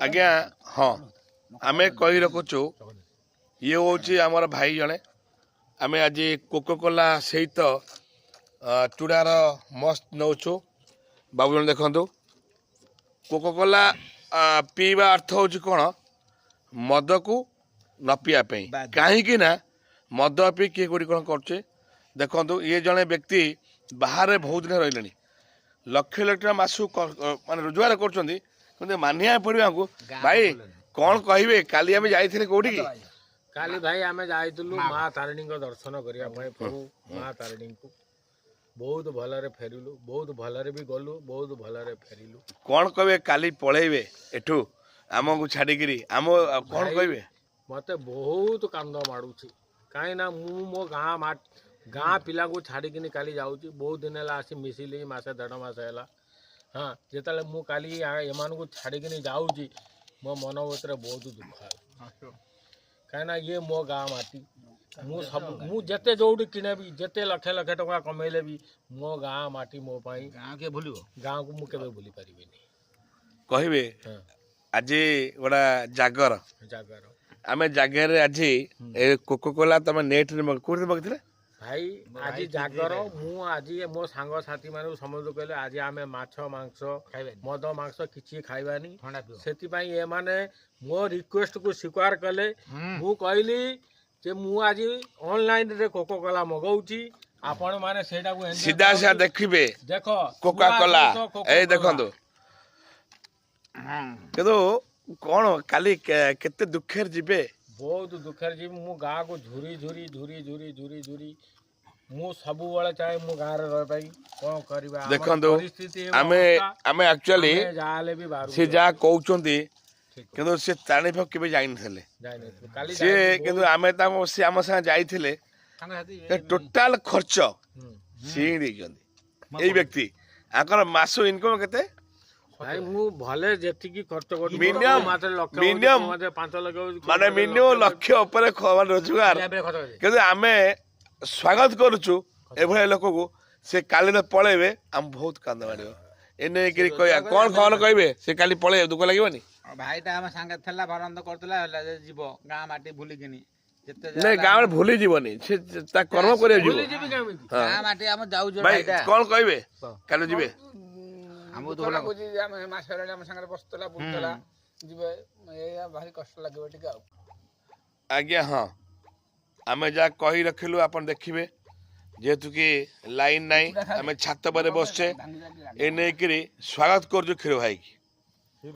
आज्ञा हाँ आम कही रखुचु ये हूँ आमर भाई जड़े आम आज कोकोकोला सहित चूड़ार मस्त नौचु बाबू जन देखु कोकोकोला पीवा अर्थ हूँ कौन मद को न पीवाई कहीं मद पी किए कोड़ी कौन कर देखु ये जड़े व्यक्ति बाहर बहुत दिन रही लक्ष लक्ष मासु मान रोजगार कर मानिया पड़ा भाई कौन कहे काली आम जाइए कौटी काली भाई आम जाइलु माँ तारिणी दर्शन करने प्रभु माँ तारिणी को बहुत भलरे फेरिलु बहुत भलरे भी गलु बहुत भलरे फेरिलु कौन कहे काली पलैबे एठू आमको छाड़िकी आम कौन कहे मत बहुत कांद माड़ुची कहीं मो गाँ पिला को छाड़िकी काली जाऊँगी बहुत दिन है आसी मिसिली मसे 1.5 मास है हाँ जिते मु काली एमान को छाड़िकी जाऊँगी मो मन भर बहुत दुख है कहीं ये मो गाँ माटी मुझे जोड़ी किनेबी जिते लक्ष लक्ष टका कमेले भी मो गाँ माटी मो पाई गाँ भूल गाँ को मुझे भूली पारि कहे आज गोटा जागर आम जागर आज कोकोकोला तुम नेट कौन बगीते भाई आज जागर मु आज मो सांग साथी मान समझ कहले आज आम माछ मांस मद मांस किसी खाइबानी से माने मो रिक्वेस्ट को स्वीकार कले मु कहली जे मु आज ऑनलाइन रे कोकोकोला मगाउची आपण माने सेटा को सीधा सीधा देखिबे देखो कोकाकोला ए देखंदो केदो कोन काली केते दुखेर जिबे बहुत दुखेर जी मु गाँ को झुरी झुरी झुरी झुरी झुरी झुरी मु सब वाले चाहे मु गाँ रे रह पाई कोन करबा देखंदो आमे एक्चुअली जाले भी बाहर से जा कहउचंती किंतु से ताणी भक केबे जाइन थले काली से किंतु आमे ता से आम संग जाइथिले टोटल खर्च सी दे जंदी एई व्यक्ति आकर मासो इनकम केते भाई मु भले जेतिकी खर्च कर मिनिमम 5 लाख माने मिनिमम लक्ष्य ऊपर रोजगार किंतु आमे स्वागत करूछु एभले लोक को से काली पळेबे हम बहुत कांद मारियो एने कि कौन कौन कहबे से काली पळे दुख लागबनी भाईटा हम संगे थला भरंद करतला जीव गाँ माटी भूली किनी नहीं गाँव में भूली जीवनी से ता कर्म करे जीव गाँ माटी हम जाऊ जो भाई कौन कहबे काली जीवे हम तो बोला बुझी हम मास रे हम संगे बसतला बुतला जीवे ए भारी कष्ट लागबे टिका आज्ञा हाँ आमे जा कही रखिलु अपन देखिबे जेतु कि लाइन नाई आमे छात पर बसचे ए नै करी स्वागत करजु खिरो भाई की